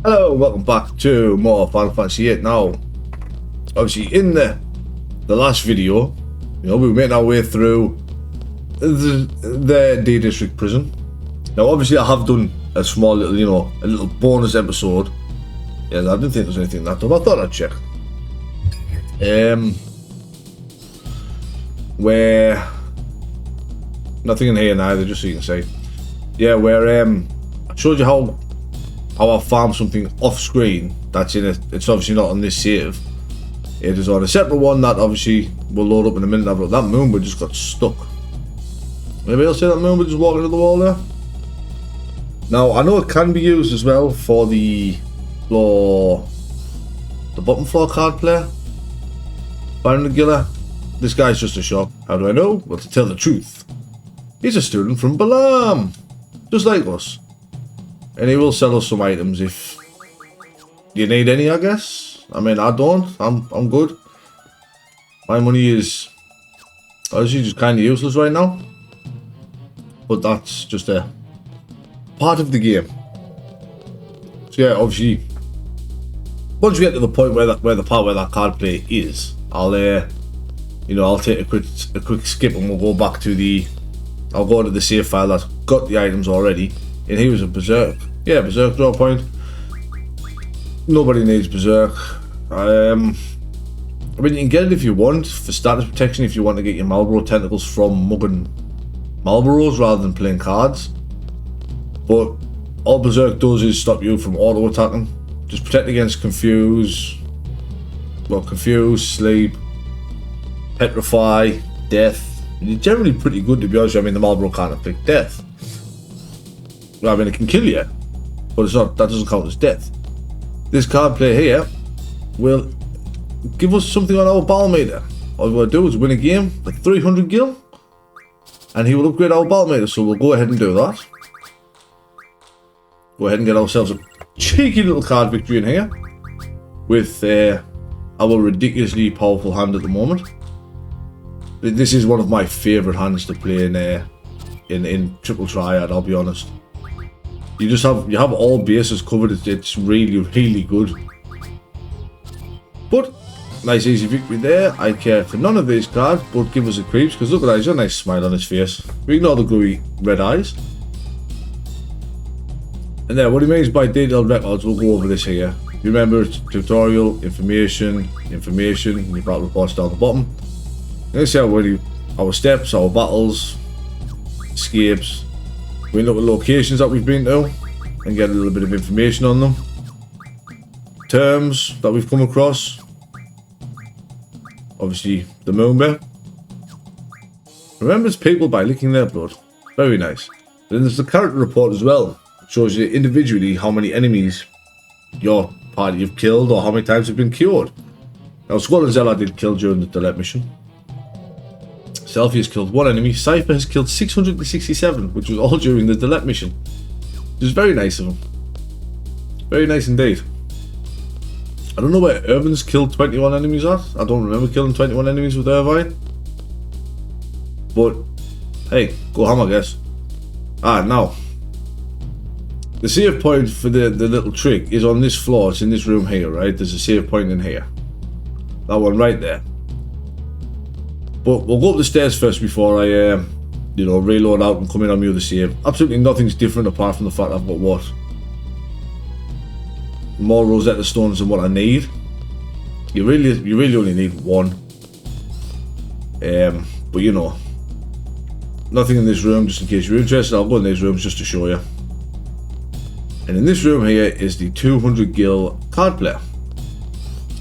Hello, welcome back to more Final Fantasy VIII. Now, obviously in the last video, we made our way through the D District prison. Now, obviously I have done a small little, a little bonus episode. Yeah, I didn't think there was anything in that though, but I thought I'd check. Where nothing in here neither, just so you can see. Yeah, where I showed you how I farm something off screen that's in it. It's obviously not on this save. It is on a separate one that obviously will load up in a minute. But that moonbird just got stuck. Maybe I'll say that moonbird just walking into the wall there. Now I know it can be used as well for the bottom floor card player. Baron Nagila. This guy's just a shop. How do I know? Well, to tell the truth, he's a student from Balam, just like us. And he will sell us some items if you need any, I guess. I mean, I don't. I'm good. My money is obviously just kind of useless right now. But that's just a part of the game. So yeah, obviously, once we get to the point where the part where that card play is, I'll I'll take a quick skip and we'll go back to I'll go to the save file that's got the items already. And he was a Berserk. Yeah, Berserk draw point. Nobody needs Berserk. I mean, you can get it if you want, for status protection, if you want to get your Marlboro tentacles from mugging Marlboros rather than playing cards. But all Berserk does is stop you from auto-attacking. Just protect against Confuse, Sleep, Petrify, Death. And you're generally pretty good, to be honest. I mean, the Marlboro can't afflict Death. I mean, it can kill you, but it's not. That doesn't count as death. This card play here will give us something on our battle meter. All we want to do is win a game with 300 gil, and he will upgrade our battle meter. So we'll go ahead and do that. Go ahead and get ourselves a cheeky little card victory in here with our ridiculously powerful hand at the moment. This is one of my favourite hands to play in Triple Triad. I'll be honest. You have all bases covered. It's really, really good. But nice easy victory there. I care for none of these cards, but give us a creeps, because look at that, he's got a nice smile on his face. We ignore the gooey red eyes. And then what he means by detailed records, we'll go over this here. Remember, it's tutorial, information, your battle reports down the bottom. Let's see our steps, our battles, escapes. We look at locations that we've been to and get a little bit of information on them. Terms that we've come across. Obviously, the Moonbear. Remembers people by licking their blood. Very nice. Then there's the character report as well. It shows you individually how many enemies your party have killed or how many times they've been cured. Now, Squall and Zella did kill during the delete mission. Selfie has killed 1 enemy. Cypher has killed 667, which was all during the delete mission. Which is very nice of him. Very nice indeed. I don't know where Irvine's killed 21 enemies at. I don't remember killing 21 enemies with Irvine. But, hey, go ham, I guess. Now. The save point for the little trick is on this floor. It's in this room here, right? There's a save point in here. That one right there. But we'll go up the stairs first before I, reload out and come in on the other save. Absolutely nothing's different apart from the fact I've got what? More Rosetta Stones than what I need. You really only need 1. But nothing in this room, just in case you're interested. I'll go in these rooms just to show you. And in this room here is the 200 gil card player.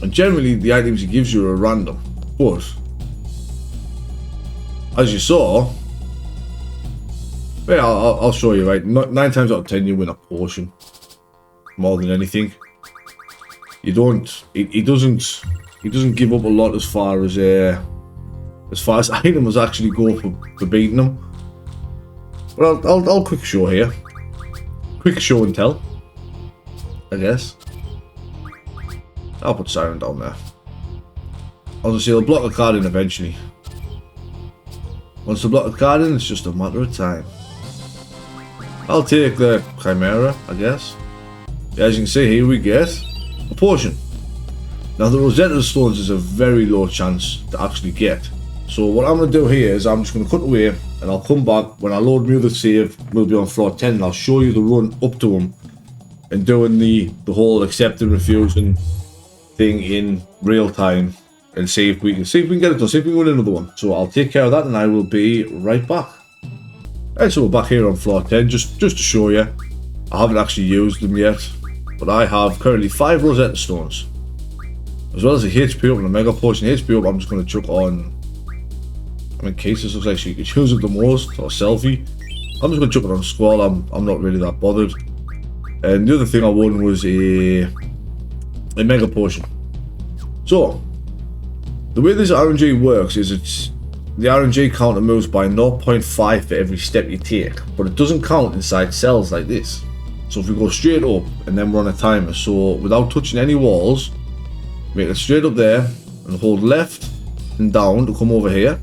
And generally the items it gives you are random. But as you saw, well, I'll show you, right? 9 times out of 10 you win a potion. More than anything. You don't. He doesn't give up a lot as far as items actually go for beating them. But I'll quick show here. Quick show and tell, I guess. I'll put Siren down there. Obviously, he'll block a card in eventually. Once the block a card in, it's just a matter of time. I'll take the Chimera, I guess. As you can see here, we get a potion. Now the Rosetta Stones is a very low chance to actually get. So what I'm going to do here is I'm just going to cut away and I'll come back when I load my other save. We'll be on floor 10 and I'll show you the run up to them and doing the whole accepting, refusing thing in real time and see if we can get it done, see if we can win another one. So I'll take care of that and I will be right back. Alright, so we're back here on floor 10 just to show you. I haven't actually used them yet, but I have currently 5 Rosetta Stones. As well as a HP up and a Mega Potion. HP up I'm just going to chuck on, in case this looks like you could use it the most, or Selfie. I'm just going to chuck it on Squall, I'm not really that bothered. And the other thing I won was a Mega Potion. So, the way this RNG works is the RNG counter moves by 0.5 for every step you take, but it doesn't count inside cells like this. So if we go straight up and then we're on a timer, so without touching any walls, make it straight up there and hold left and down to come over here.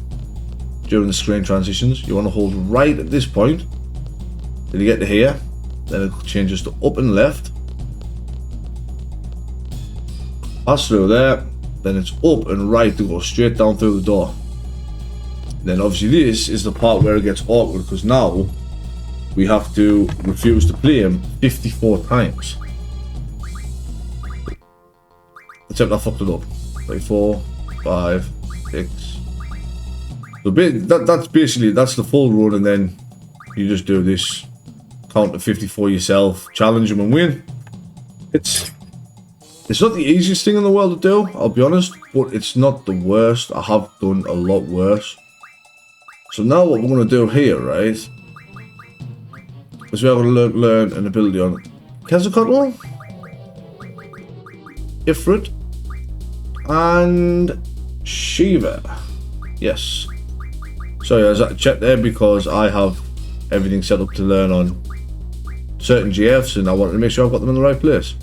During the screen transitions, you want to hold right at this point till you get to here, then it changes to up and left. Pass through there, then it's up and right to go straight down through the door. Then obviously this is the part where it gets awkward because now we have to refuse to play him 54 times. Except I fucked it up. Like 4, 5, 6. So that's the full run, and then you just do this, count to 54 yourself, challenge him and win. It's not the easiest thing in the world to do, I'll be honest, but it's not the worst. I have done a lot worse. So now what we're going to do here, right, is we're going to learn an ability on Quetzalcoatl, Ifrit, and Shiva. Yes. Sorry, I was at to check there because I have everything set up to learn on certain GFs and I wanted to make sure I've got them in the right place.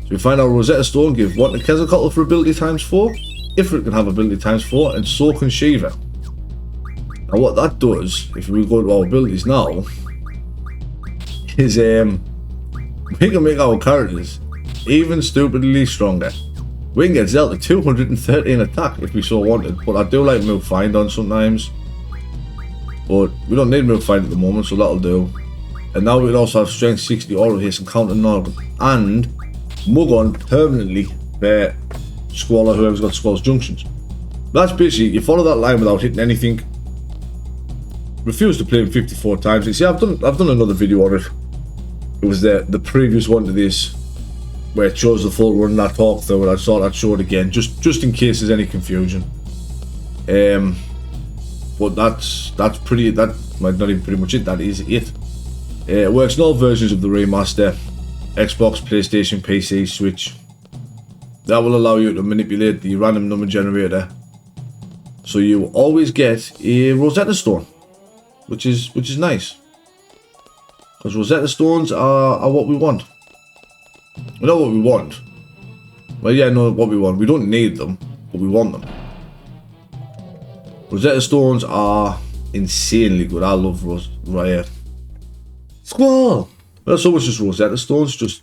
So we find our Rosetta Stone, give 1 to Quetzalcoatl for ability times 4, Ifrit can have ability times 4, and so can Shiva. Now what that does, if we go to our abilities now, is we can make our characters even stupidly stronger. We can get Zelda 213 attack if we so wanted, but I do like move find on sometimes. But we don't need move find at the moment, so that'll do. And now we can also have strength 60, auto haste, and counter knock, and mug on permanently for Squall, whoever's got Squall's junctions. That's basically, you follow that line without hitting anything. Refuse to play him 54 times. You see, I've done another video on it. It was the previous one to this, where it shows the full run and I talked through it. I thought I'd show it again, just in case there's any confusion. But that might not even pretty much it. That is it. It works in all versions of the remaster: Xbox, PlayStation, PC, Switch. That will allow you to manipulate the random number generator, so you always get a Rosetta Stone, which is nice. Because Rosetta Stones are what we want. We know what we want. Well, yeah, know what we want. We don't need them, but we want them. Rosetta Stones are insanely good. I love Squall! Not so much just Rosetta Stones, just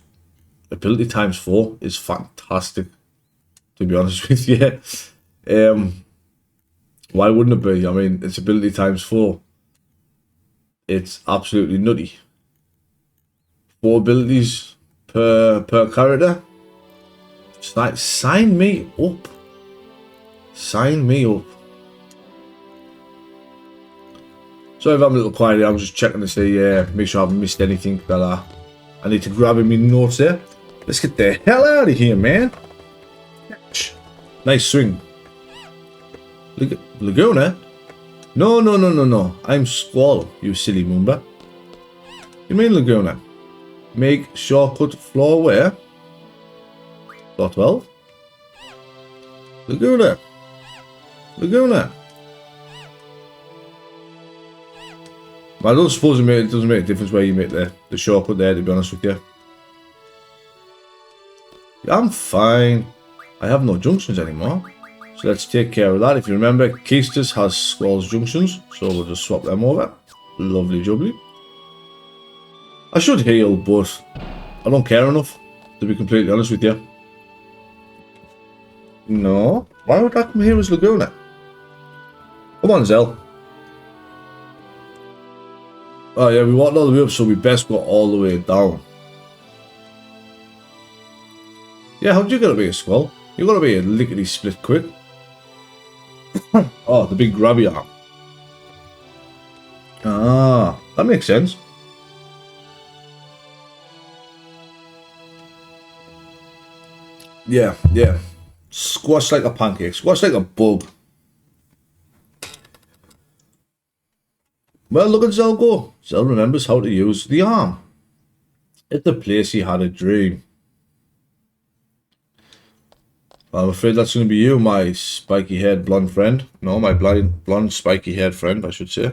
ability times 4 is fantastic, to be honest with you. Why wouldn't it be? I mean, it's ability times 4. It's absolutely nutty. 4 abilities per character. Sign me up. Sign me up. Sorry if I'm a little quiet here, I'm just checking to see, make sure I haven't missed anything that I need to grab in my notes there. Let's get the hell out of here, man. Nice swing. Laguna? No. I'm Squall, you silly Moomba. You mean Laguna? Make shortcut floor where? Floor 12? Laguna. I don't suppose it doesn't make a difference where you make the shortcut there, to be honest with you. I'm fine. I have no junctions anymore. So let's take care of that. If you remember, Keistus has Squall's junctions, so we'll just swap them over. Lovely jubbly. I should heal, but I don't care enough. to be completely honest with you. No. Why would that come here as Laguna? Come on, Zell. Oh yeah, we walked all the way up, so we best go all the way down. Yeah, how'd you get to be a squall? You gotta be a lickety split quick. Oh, the big grabby arm. Ah, that makes sense. Yeah, yeah. Squash like a pancake. Squash like a bug. Well, look at Zell go. Zell remembers how to use the arm. At the place he had a dream. I'm afraid that's going to be you, my spiky-haired blonde friend. No, my blonde spiky-haired friend, I should say.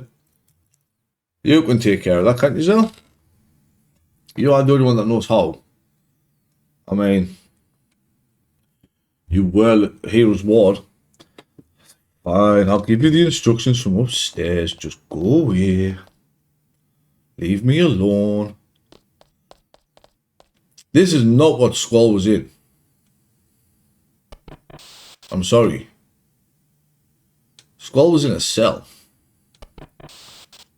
You can take care of that, can't you, Zell? You are the only one that knows how. I mean, you were Hero's Ward. Fine, I'll give you the instructions from upstairs. Just go away. Leave me alone. This is not what Squall was in. I'm sorry. Squall was in a cell.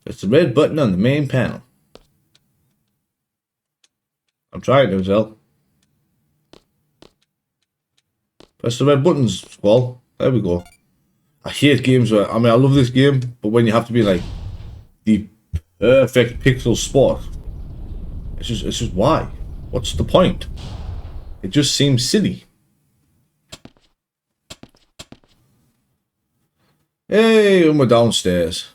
It's the red button on the main panel. I'm trying to, Zell. Press the red buttons, Squall. There we go. I hate games where, I mean, I love this game, but when you have to be like the perfect pixel spot, it's just why? What's the point? It just seems silly. Hey, we're downstairs.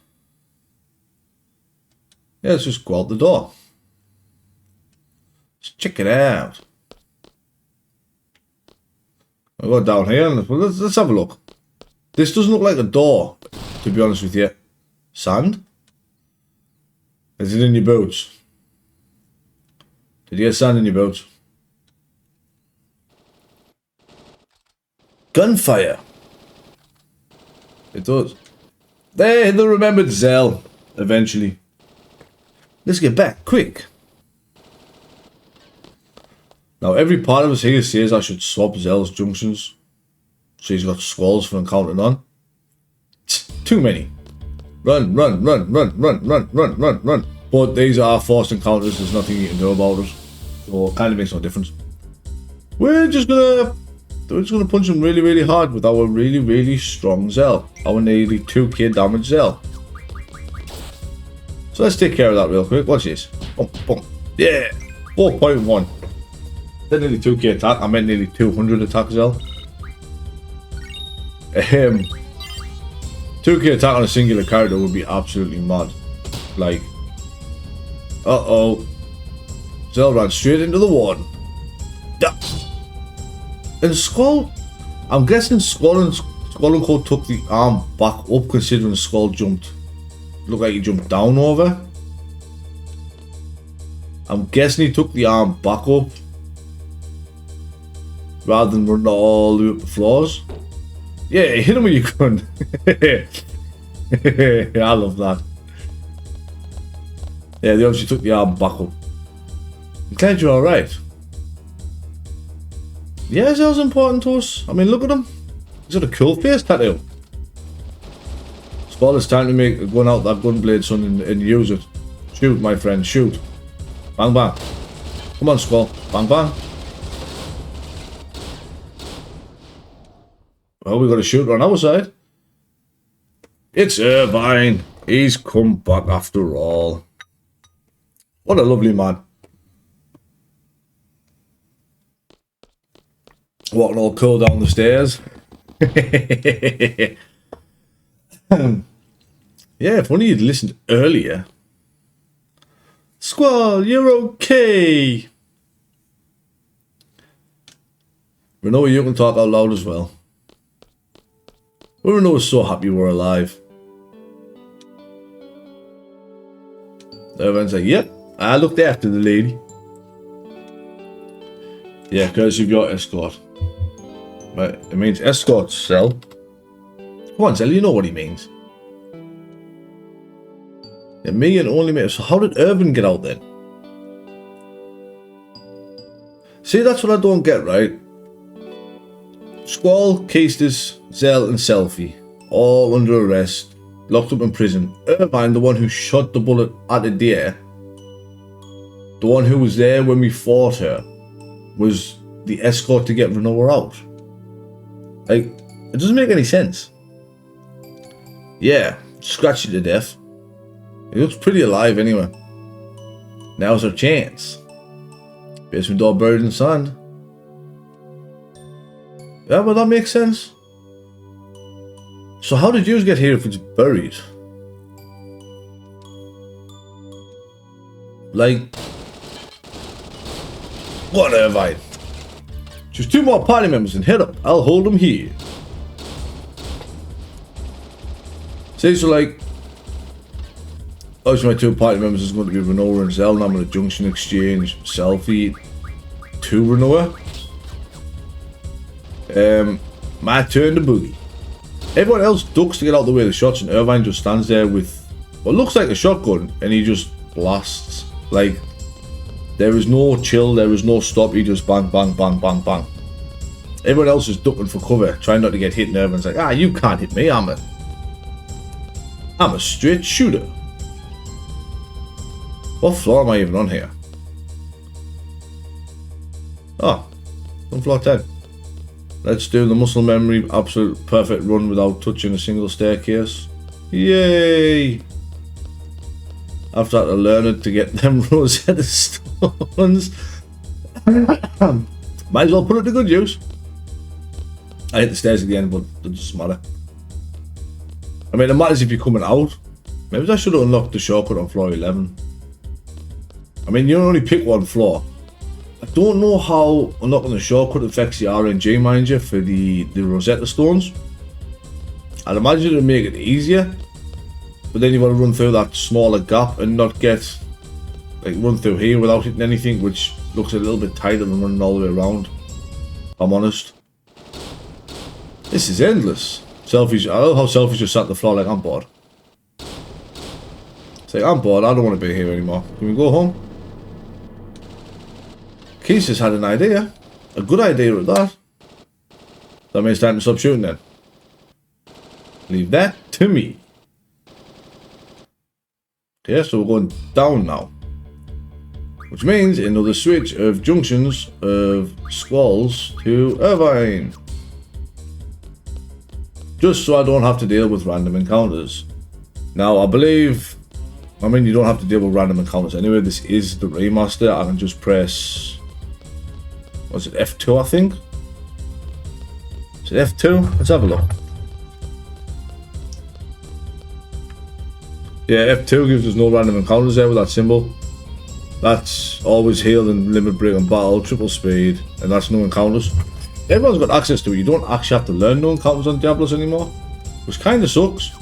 Yeah, let's just go out the door. Let's check it out. I'll go down here and let's have a look. This doesn't look like a door, to be honest with you. Sand? Is it in your boots? Did you get sand in your boots? Gunfire. It does. They remembered Zell, eventually. Let's get back, quick. Now, every part of us here says I should swap Zell's junctions. So he's got squalls for encountering on. Too many. Run, run, run, run, run, run, run, run, run. But these are forced encounters, there's nothing you can do about it. So it kind of makes no difference. We're just gonna punch him really, really hard with our really, really strong Zell. Our nearly 2k damage Zell. So let's take care of that real quick. Watch this. Boom, boom. Yeah! 4.1. Then nearly 2k attack. I meant nearly 200 attack Zell. 2k attack on a singular character would be absolutely mad. Like, uh-oh. Zell ran straight into the warden. Yeah. And Skull, I'm guessing Skull and Co took the arm back up, considering Skull jumped. Looked like he jumped down over. I'm guessing he took the arm back up rather than running all the way up the floors. Yeah, hit him with your gun. I love that. Yeah, they obviously took the arm back up. I'm glad you're alright. Yeah, that was important to us. I mean, look at him. He's got a cool face tattoo. Skull, it's time to make a gun out that gunblade, son, and use it. Shoot, my friend, shoot. Bang, bang. Come on, Skull. Bang, bang. Well, we got a shooter on our side. It's Irvine. He's come back after all. What a lovely man. Walking all cool down the stairs. Yeah, if only you'd listened earlier. Squall, you're okay. Renault, you can talk out loud as well. Renault is so happy we're alive. Everyone's like, yep, I looked after the lady. Yeah, because you've got escort. Right, it means escort, Zell. Come on, Zell, you know what he means. Yeah, me and only me. So how did Irvin get out then? See, that's what I don't get, right? Squall, Keistis, Zell, and Selfie, all under arrest, locked up in prison. Irvine, the one who shot the bullet at Adair, the one who was there when we fought her, was the escort to get Renoa out. Like, it doesn't make any sense. Yeah, scratched it to death. He looks pretty alive anyway. Now's our chance. Basement door buried in sand. Yeah, but that makes sense. So how did yours get here if it's buried? Like, whatever. Just 2 more party members and head up. I'll hold them here. See, so like, obviously my 2 party members is going to be Renoa and Zell, and I'm going to junction exchange Selfie to Renoa. My turn to boogie. Everyone else ducks to get out of the way of the shots, and Irvine just stands there with what looks like a shotgun, and he just blasts. Like, there is no chill, there is no stop, he just bang, bang, bang, bang, bang. Everyone else is ducking for cover, trying not to get hit, and Irvine's like, you can't hit me, I'm a straight shooter. What floor am I even on here? Oh, on floor 10. Let's do the muscle memory, absolute perfect run without touching a single staircase. Yay! After that, I learned to get them Rosetta Stones. Might as well put it to good use. I hit the stairs again, but it doesn't matter. I mean, it matters if you're coming out. Maybe I should have unlocked the shortcut on floor 11. I mean, you only pick 1 floor. I don't know how unlocking the shortcut affects the RNG, mind you, for the Rosetta Stones. I'd imagine it would make it easier, but then you've got to run through that smaller gap and not get, like, run through here without hitting anything, which looks a little bit tighter than running all the way around, if I'm honest. This is endless. Selfies, I love how Selfies just sat on the floor like, I'm bored. It's like, I'm bored, I don't want to be here anymore. Can we go home? Keith just had an idea. A good idea at that. That means time to stop shooting then. Leave that to me. Okay, so we're going down now. Which means another switch of junctions of Squalls to Irvine. Just so I don't have to deal with random encounters. Now, I believe... I mean, you don't have to deal with random encounters anyway. This is the remaster. I can just press... Was it F2, I think? Is it F2? Let's have a look. Yeah, F2 gives us no random encounters there with that symbol. That's always healed and limit break on battle, triple speed, and that's no encounters. Everyone's got access to it. You don't actually have to learn no encounters on Diablos anymore, which kind of sucks.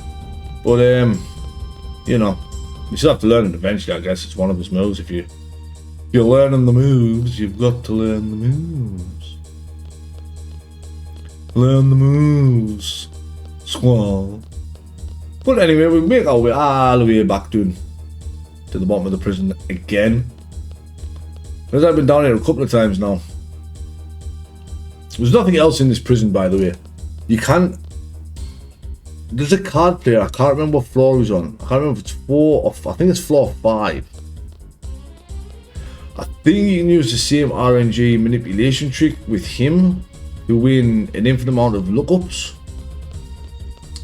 But, you know, you still have to learn it eventually, I guess. It's one of his moves. If you're learning the moves, you've got to learn the moves. Learn the moves. Squall. But anyway, we make our way all the way back to the bottom of the prison again. Because I've been down here a couple of times now. There's nothing else in this prison, by the way. You can't... There's a card player. I can't remember what floor he's on. I can't remember if it's 4 or... I think it's floor 5. I think you can use the same RNG manipulation trick with him to win an infinite amount of lookups.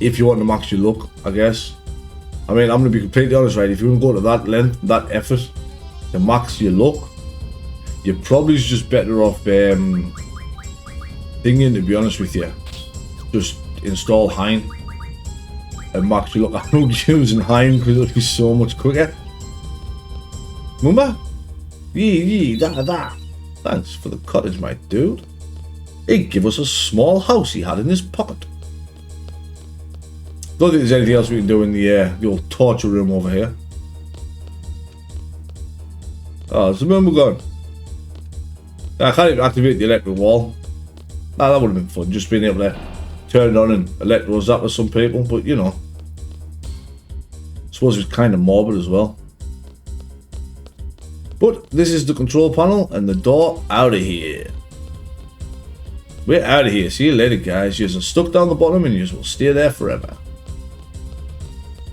If you want to max your luck, I guess. I mean, I'm going to be completely honest, right? If you want to go to that length, that effort to max your luck, you're probably just better off thinking, to be honest with you. Just install Hein and max your luck. I'm not using Hein because it'll be so much quicker. Mumba? Da. Thanks for the cottage, my dude. He'd give us a small house he had in his pocket. Don't think there's anything else we can do in the old torture room over here. Oh, there's the member gone. I can't even activate the electric wall. Nah, that would have been fun, just being able to turn it on and electro zap with some people, but you know. I suppose it's kind of morbid as well. But this is the control panel and the door out of here. We're out of here. See you later, guys. You're stuck down the bottom and you will stay there forever.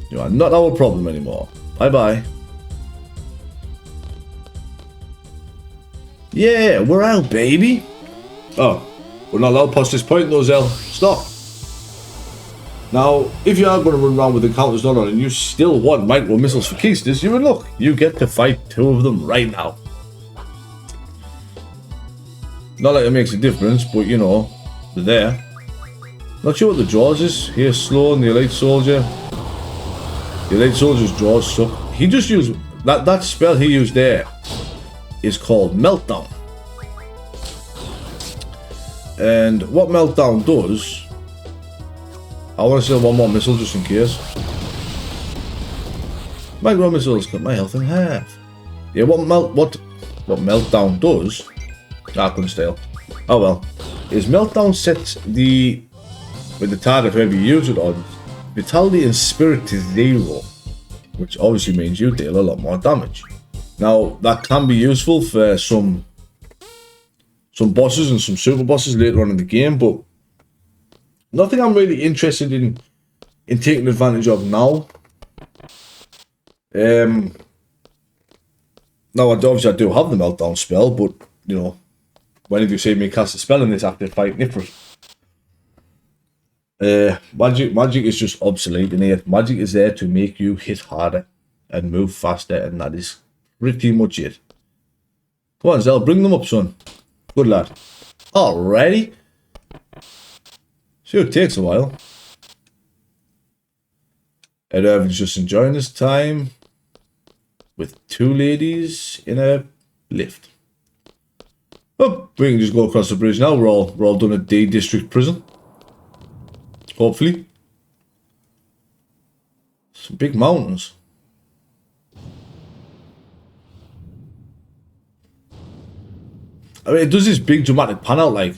You are not our problem anymore. Bye-bye. Yeah, we're out, baby. Oh, we're not allowed past this point though, Zell. Stop. Now, if you are going to run around with the counters not on and you still want micro missiles for keysters, you would look. You get to fight 2 of them right now. Not like it makes a difference, but you know, they're there. Not sure what the jaws is. Here's Slow and the Elite Soldier. The Elite Soldier's jaws suck. He just used... That spell he used there is called Meltdown. And what Meltdown does... I want to sell 1 more missile just in case. Micro missiles cut my health in half. Yeah, what Meltdown does... I couldn't steal. Oh well. Is Meltdown sets with the target whoever you use it on, vitality and spirit to 0, which obviously means you deal a lot more damage. Now that can be useful for some bosses and some super bosses later on in the game, but nothing I'm really interested in taking advantage of now. Now obviously I do have the Meltdown spell, but you know, when have you seen me cast a spell in this after fighting Ifrit? Magic is just obsolete in here. Magic is there to make you hit harder and move faster, and that is pretty much it. Come on, Zell, bring them up, son. Good lad. Alrighty. Sure, it takes a while. And Irvin's just enjoying his time with 2 ladies in a lift. Oh, we can just go across the bridge now. We're all done at D District Prison. Hopefully. Some big mountains. I mean, it does this big dramatic pan out like,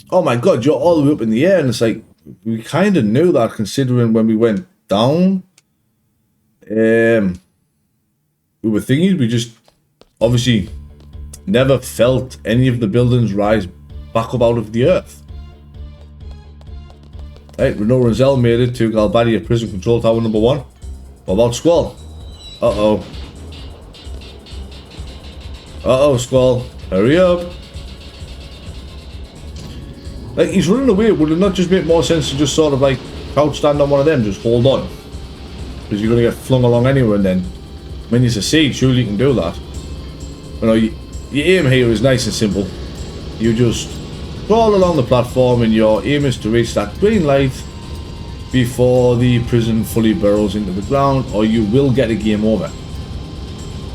oh my god, you're all the way up in the air, and it's like, we kind of knew that considering when we went down, we were thinking, we just obviously never felt any of the buildings rise back up out of the earth. Right, Renault and Zell made it to Galbadia Prison Control Tower number 1. What about Squall? Uh-oh. Uh-oh, Squall. Hurry up. Like, he's running away. Would it not just make more sense to just sort of like crouch stand on one of them, just hold on? Because you're going to get flung along anywhere, and then when it's a siege, surely you can do that. You know, your aim here is nice and simple. You just crawl along the platform and your aim is to reach that green light before the prison fully burrows into the ground, or you will get a game over.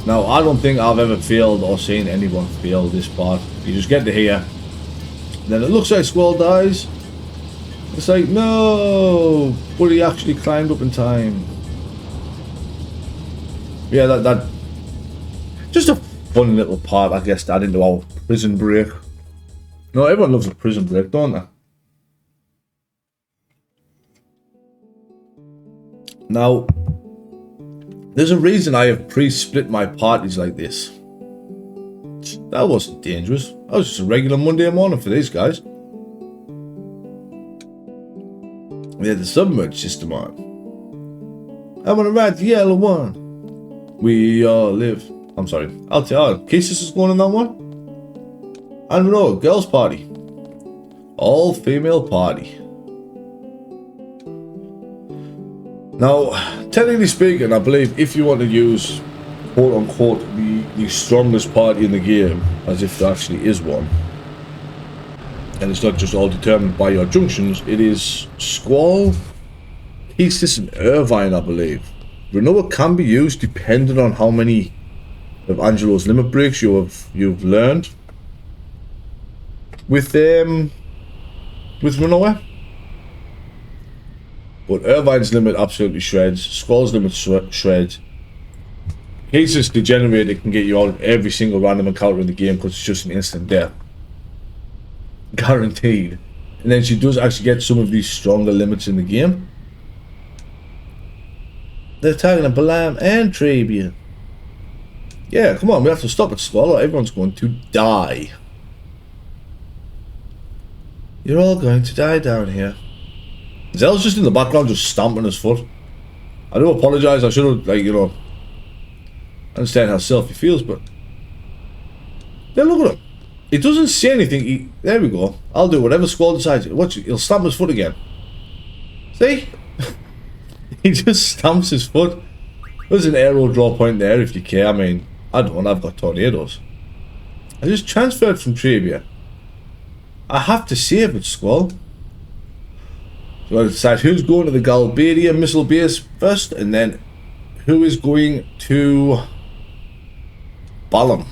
Now, I don't think I've ever failed or seen anyone fail this part. You just get to here, then it looks like Squall dies. It's like, no, but he actually climbed up in time. Yeah, that just a fun little part, I guess, to add into our prison break. No, everyone loves a prison break, don't they? Now, there's a reason I have pre-split my parties like this. That wasn't dangerous. That was just a regular Monday morning for these guys. We had the submerged system on. I want to ride the yellow one. We all live. I'm sorry. I'll tell you. Cases is going on that one. I don't know. Girls' party. All female party. Now, technically speaking, I believe if you want to use, quote unquote, the strongest party in the game, as if there actually is one, and it's not just all determined by your junctions, it is Squall, Peaceless, and Irvine, I believe. Renoa can be used depending on how many of Angelo's limit breaks you've learned with Renoa. But Irvine's limit absolutely shreds. Squall's limit shreds. Peaceless Degenerated can get you out of every single random encounter in the game because it's just an instant death. Guaranteed. And then she does actually get some of these stronger limits in the game. They're targeting Balam and Trabia. Yeah, come on, we have to stop it, Squall, or everyone's going to die. You're all going to die down here. Zell's just in the background, just stamping his foot. I do apologise, I should have, like, you know, understand how Selfie feels, but... Yeah, look at him. He doesn't say anything, there we go. I'll do whatever Squall decides. Watch it, he'll stamp his foot again. See? He just stamps his foot. There's an arrow draw point there if you care. I mean, I don't, I've got tornadoes. I just transferred from Trabia. I have to save it, Squall. So I'll decide who's going to the Galbadia missile base first, and then who is going to Balam.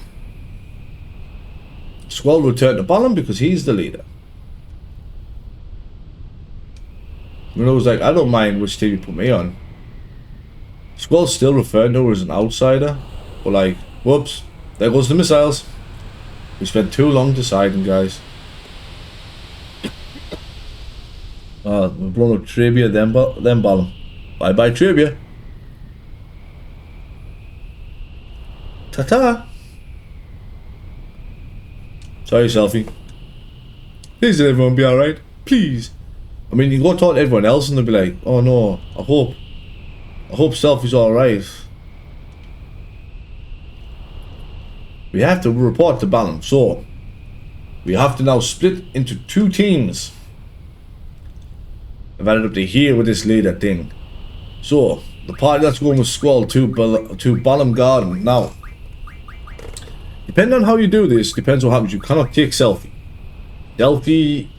Squall will return to Balam because he's the leader. Renault's like, I don't mind which team you put me on. Squall's still referring to her as an outsider, but like, whoops, there goes the missiles. We spent too long deciding, guys. We've blown up Trabia, then Balam. Bye bye, Trabia. Ta-ta. Sorry, Selfie. Please let everyone be alright. Please. I mean, you go talk to everyone else and they'll be like, oh no, I hope Selfie's alright. We have to report to Balam, so we have to now split into two teams. I've ended up to here with this leader thing. So, the party that's going with Squall to Balam Garden. Now, depending on how you do this, depends what happens. You cannot take Selfie. Selfie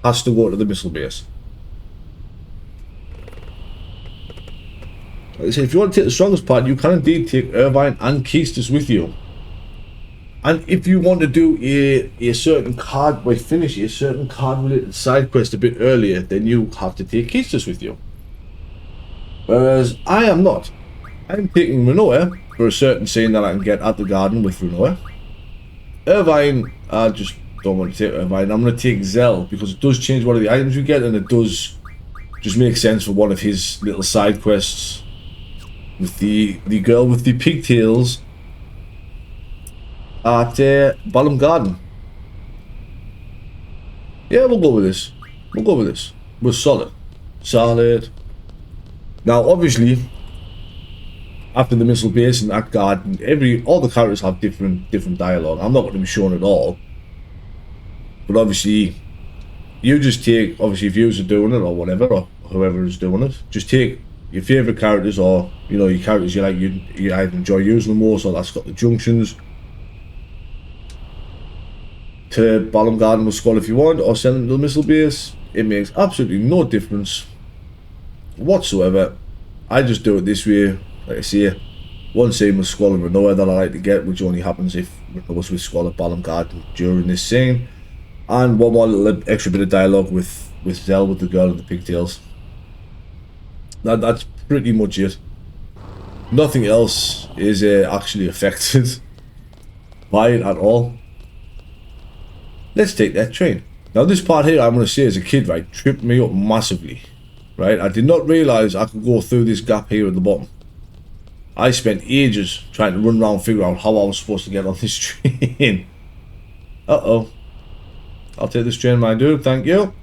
has to go to the missile base. Like I said, if you want to take the strongest part, you can indeed take Irvine and Keistis with you. And if you want to do a certain card, finish a certain card related side quest a bit earlier, then you have to take Keistis with you. Whereas I am not. I'm taking Renoa for a certain scene that I can get at the garden with Renoa. Irvine, I just don't want to take Irvine. I'm going to take Zell because it does change one of the items you get, and it does just make sense for one of his little side quests with the girl with the pigtails at Balam Garden. Yeah, we'll go with this. We'll go with this. We're solid. Solid. Now, obviously, after the missile base and that garden, all the characters have different dialogue. I'm not going to be showing it all. But obviously, you just take, obviously if you're doing it or whatever, or whoever is doing it, just take your favourite characters, or, you know, your characters you like, you either enjoy using the most, or that's got the junctions, to Balam Garden with Squall if you want, or send them to the missile base. It makes absolutely no difference whatsoever. I just do it this way. Like I say, one scene with Squall and Renoa that I like to get, which only happens if Renoa's with Squall at Balam Garden during this scene, and one more little extra bit of dialogue with Zell, with the girl in the pigtails. That's pretty much it. Nothing else is actually affected by it at all. Let's take that train. Now this part here, I'm going to say as a kid, right, tripped me up massively. Right, I did not realise I could go through this gap here at the bottom. I spent ages trying to run around and figure out how I was supposed to get on this train. Uh-oh. I'll take this train, my dude, thank you.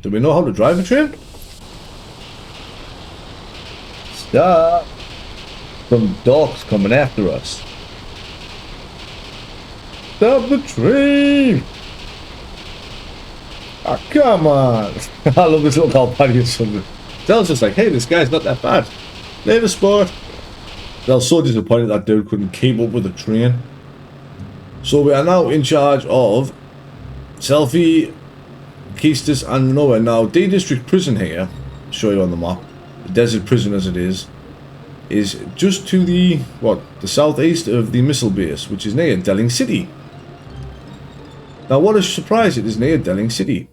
Do we know how to drive a train? Stop! Some dogs coming after us. Stop the train! Ah, come on! I love this little called patio something. Dell's just like, hey, this guy's not that bad. Later, sport. Dell's so disappointed that dude couldn't keep up with the train. So we are now in charge of Selfie, Keistis and Noah. Now, D District Prison here, I'll show you on the map, the desert prison as it is just to the, the southeast of the missile base, which is near Delling City. Now, what a surprise it is near Delling City.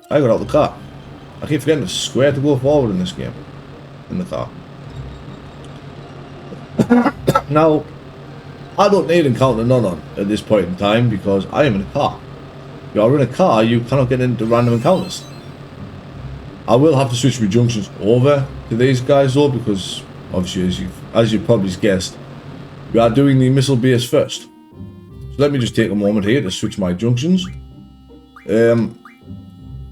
I got out the car. I keep forgetting to square to go forward in this game. In the car. Now, I don't need encounter none on at this point in time because I am in a car. If you're in a car, you cannot get into random encounters. I will have to switch my junctions over to these guys though, because obviously as you probably guessed, We are doing the missile base first. So let me just take a moment here to switch my junctions.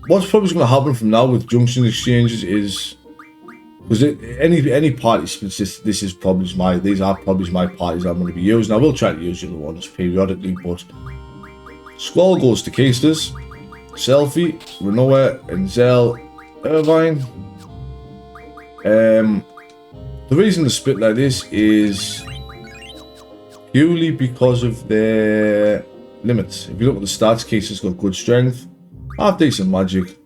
What's probably going to happen from now with junction exchanges is, because any party splits, these are probably my parties I'm going to be using. I will try to use the other ones periodically, but Squall goes to Keisters, Selfie, Renoa, and Zell, Irvine. The reason to split like this is purely because of their limits. If you look at the stats, Keisters got good strength, half decent magic.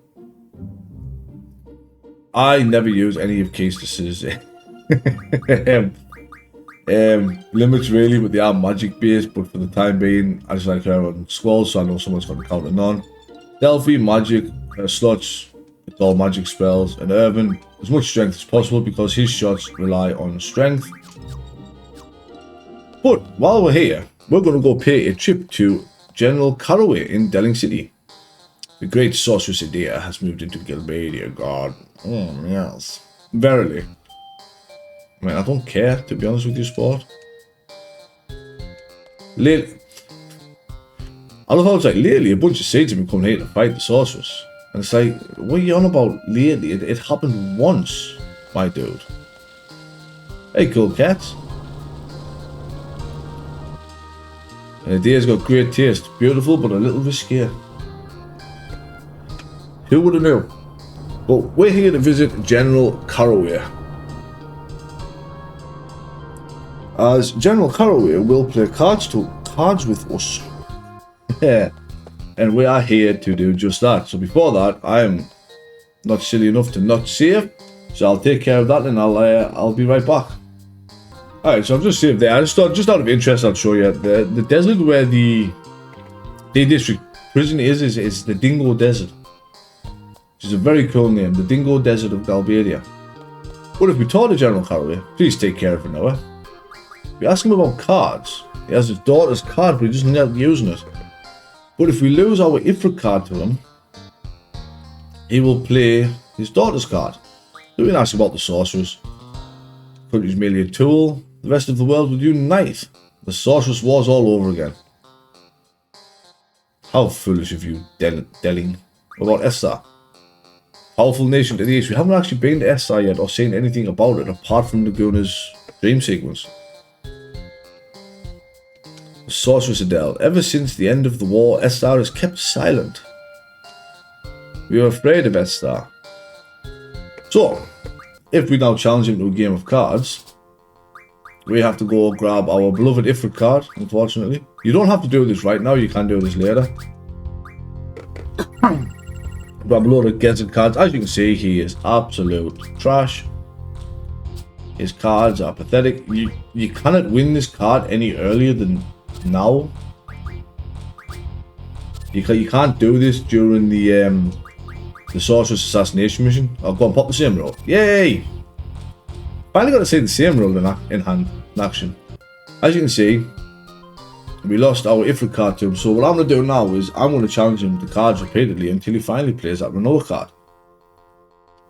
I never use any of Keisters' limits really, but they are magic based. But for the time being, I just like her on Squall, so I know someone's got to counter none. Delphi, magic, slots, it's all magic spells, and Irvin, as much strength as possible because his shots rely on strength. But while we're here, we're going to go pay a trip to General Caraway in Delling City. The great sorceress Idea has moved into Gilbadia Garden. Oh, yes. Verily. I mean, I don't care, to be honest with you, sport. I love how it's like, lately a bunch of seeds have been coming here to fight the sorceress. And it's like, what are you on about lately? It happened once, my dude. Hey, cool cats. And Idea's got great taste. Beautiful, but a little risky. Who would have known? But we're here to visit General Caraway. As General Caraway will play cards with us. Yeah. And we are here to do just that. So before that, I am not silly enough to not save. So I'll take care of that and I'll be right back. Alright, so I've just saved there. Just out of interest, I'll show you. The desert where the district prison is the Dingo Desert. Which is a very cool name, the Dingo Desert of Galbadia. But if we talk to General Caraway, please take care of it now. We ask him about cards. He has his daughter's card, but he doesn't end up using it. But if we lose our Ifrit card to him, he will play his daughter's card. So we can ask about the sorcerers. Country's merely a tool. The rest of the world will unite. The sorceress wars all over again. How foolish of you, Delling. What about Estar? Powerful nation to the east. We haven't actually been to Estar yet or seen anything about it apart from Laguna's dream sequence. The sorceress Adele. Ever since the end of the war, Estar has kept silent. We are afraid of Estar. So, if we now challenge him to a game of cards, we have to go grab our beloved Ifrit card, unfortunately. You don't have to do this right now, you can do this later. Grab a load of Gezzard cards. As you can see, he is absolute trash. His cards are pathetic. You cannot win this card any earlier than now. You can't do this during the sorceress assassination mission. I'll go and pop the same roll. Yay! Finally got to see the same roll in action. As you can see, we lost our Ifrit card to him. So what I'm going to do now is I'm going to challenge him to cards repeatedly until he finally plays that Renault card.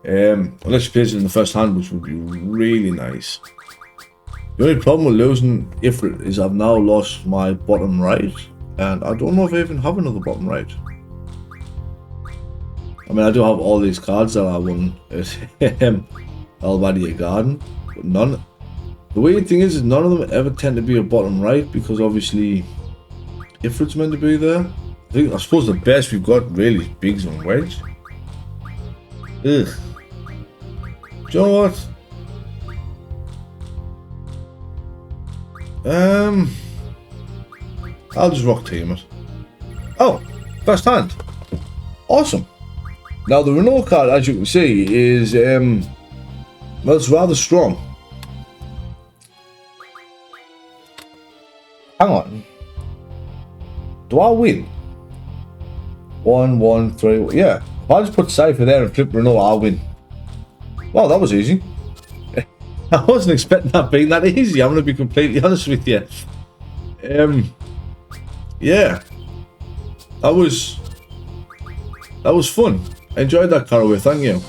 Unless he plays it in the first hand, which would be really nice. The only problem with losing Ifrit is I've now lost my bottom right. And I don't know if I even have another bottom right. I mean, I do have all these cards that I won at Alvadia Garden, but none. The weird thing is none of them ever tend to be a bottom right because obviously Ifrit's meant to be there. I suppose the best we've got really is Biggs and Wedge. Ugh. Do you know what? I'll just rock team it. Oh, first hand. Awesome. Now the Renault card, as you can see, is well, it's rather strong. Hang on. Do I win? 1, 1, 3. Yeah. If I just put Cypher there and flip Renault, I'll win. Wow, that was easy. I wasn't expecting that being that easy. I'm going to be completely honest with you. Yeah. That was fun. I enjoyed that, Caraway. Thank you.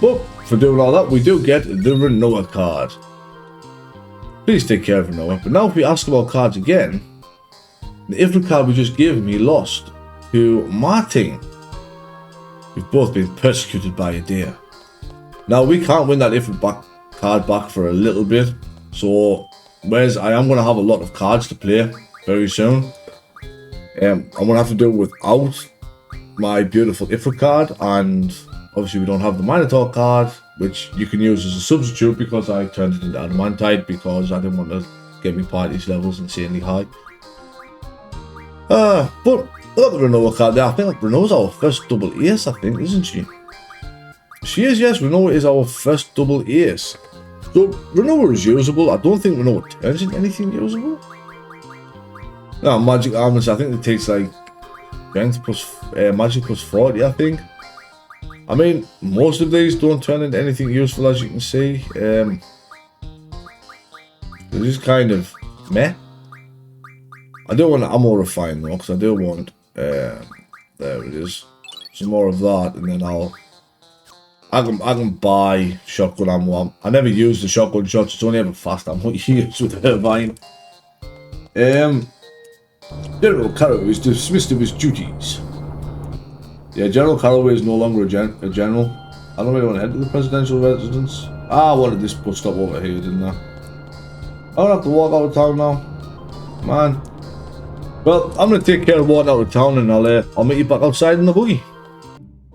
But for doing all that, we do get the Renault card. Please take care of Noah. But now if we ask about cards again, the Ifrit card we just gave me lost to Martin. We've both been persecuted by a deer. Now we can't win that Ifrit card back for a little bit. So, whereas I am going to have a lot of cards to play very soon. I'm going to have to do it without my beautiful Ifrit card, and obviously we don't have the Minotaur card, which you can use as a substitute because I turned it into Adamantite because I didn't want to get me party's levels insanely high. But I got the Renoa card there. I think Renoa's our first double ace, I think, isn't she? She is, yes. Renoa is our first double ace. So Renoa is usable. I don't think Renoa turns into anything usable. No, magic armors, I think it takes like strength plus magic plus 40, I think. I mean, most of these don't turn into anything useful, as you can see. They're just kind of meh. I do want ammo refine though, because I do want, there it is, some more of that, and then I can buy shotgun ammo. I never use the shotgun shots, it's only ever fast ammo you use with Irvine. General Carrow is dismissed of his duties. Yeah, General Carroway is no longer a general. I don't really want to head to the presidential residence. I wanted this bus stop over here, didn't I? I don't have to walk out of town now. Man. Well, I'm going to take care of walking out of town, and I'll meet you back outside in the buggy.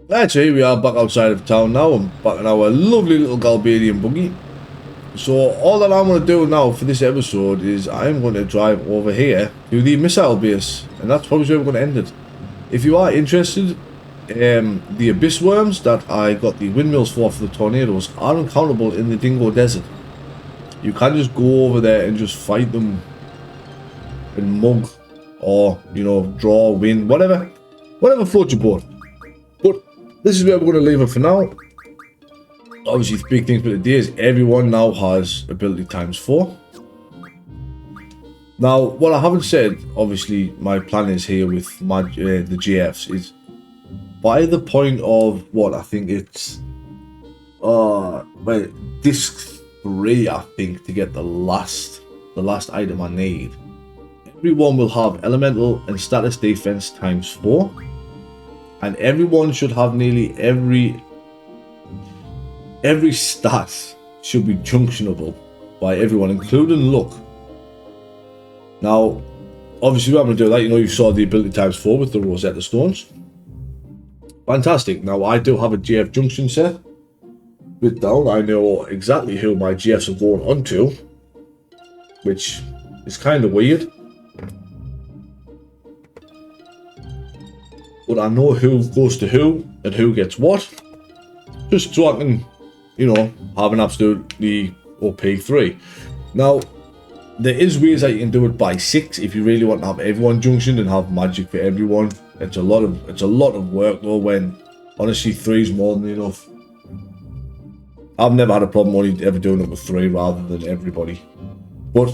Right, so here we are back outside of town now. I'm back in our lovely little Galbadian buggy. So all that I'm going to do now for this episode is I'm going to drive over here to the missile base, and that's probably where we're going to end it. If you are interested, the abyss worms that I got the windmills for the tornadoes are uncountable in the Dingo Desert. You can just go over there and just fight them and mug, or you know, draw, win, whatever floats your boat. But this is where we're going to leave it for now. Obviously, the big thing for today is everyone now has ability times 4. Now, what I haven't said, obviously, my plan is here with my the GFs is by the point of what I think it's disc 3, I think, to get the last item I need. Everyone will have elemental and status defense times 4, and everyone should have nearly every stat should be junctionable by everyone, including luck. Now, obviously, when I'm going to do that, you know, you saw the ability times 4 with the Rosetta Stones. Fantastic. Now, I do have a GF junction set written down. I know exactly who my GFs are going onto, which is kind of weird. But I know who goes to who and who gets what, just so I can, you know, have an absolutely OP 3. Now, there is ways that you can do it by 6 if you really want to have everyone junctioned and have magic for everyone. It's a lot of work though, when honestly 3 is more than enough. I've never had a problem only ever doing it with 3 rather than everybody. But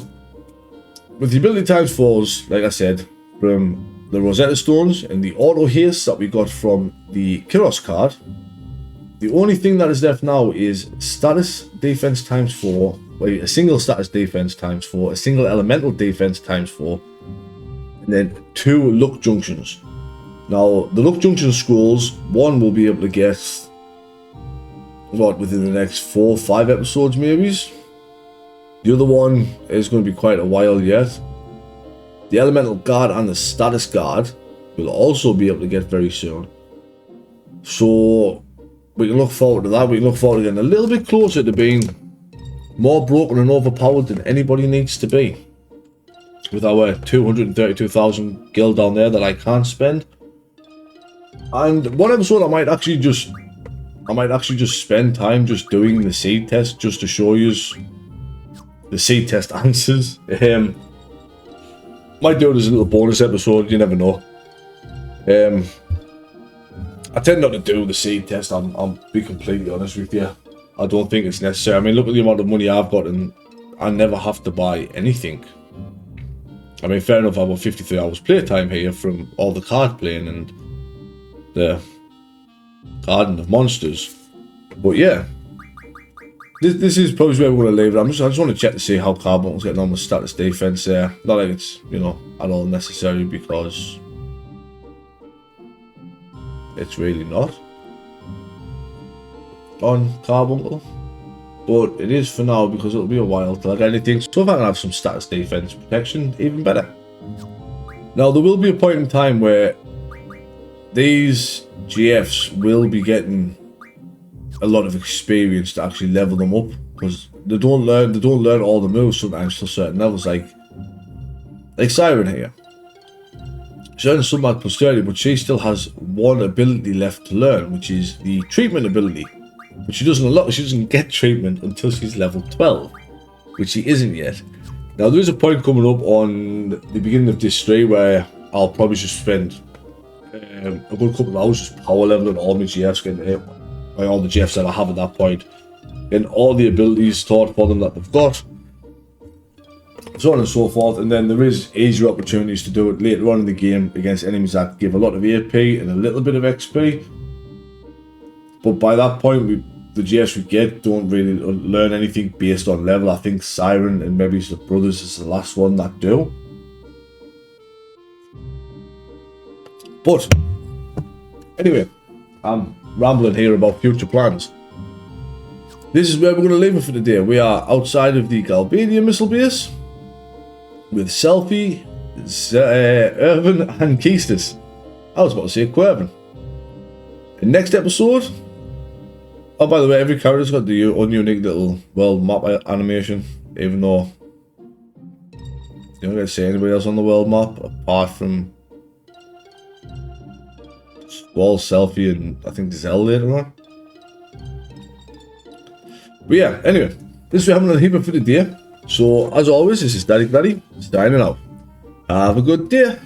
with the ability times 4s, like I said, from the Rosetta Stones and the auto haste that we got from the Kyros card, the only thing that is left now is status defense times 4, a single status defense times 4, a single elemental defense times 4, and then 2 luck junctions. Now, the luck junction scrolls, one will be able to get, what, within the next 4 or 5 episodes maybe? The other one is going to be quite a while yet. The elemental guard and the status guard will also be able to get very soon. So we can look forward to that. We can look forward to getting a little bit closer to being more broken and overpowered than anybody needs to be. With our 232,000 gil down there that I can't spend. And one episode I might actually just spend time just doing the seed test just to show you the seed test answers. Might do it as a little bonus episode, you never know. I tend not to do the seed test, I'll be completely honest with you. I don't think it's necessary. I mean, look at the amount of money I've got and I never have to buy anything. I mean, fair enough, I've got 53 hours playtime here from all the card playing and the Garden of Monsters. But yeah, this is probably where we're going to leave it. I just want to check to see how Carbunkel's getting on with status defense there. Not like it's, you know, at all necessary, because it's really not on Carbuncle. But it is for now, because it'll be a while till I get anything. So if I can have some status defense protection, even better. Now, there will be a point in time where these GFs will be getting a lot of experience to actually level them up, because they don't learn all the moves sometimes to certain levels, like Siren here. She earns some at plus 30, but she still has one ability left to learn, which is the treatment ability. But she doesn't get treatment until she's level 12, which she isn't yet. Now, there is a point coming up on the beginning of this stream where I'll probably just spend a good couple of hours just power leveling all my GFs, getting hit by all the GFs that I have at that point, and all the abilities taught for them that they've got, so on and so forth. And then there is easier opportunities to do it later on in the game against enemies that give a lot of AP and a little bit of XP. But by that point, the GFs we get don't really learn anything based on level. I think Siren and maybe the Brothers is the last one that do. But anyway, I'm rambling here about future plans. This is where we're going to leave it for today. We are outside of the Galbadia missile base with Selfie, Irvin, and Keistis. I was about to say Quervin. In next episode. Oh, by the way, every character's got the own unique little world map animation, even though you don't get to see anybody else on the world map apart from Squall, Selfie, and I think Zell later on. But yeah, anyway, this is what we're having a heap for the day. So, as always, this is Daddy signing out. Have a good day.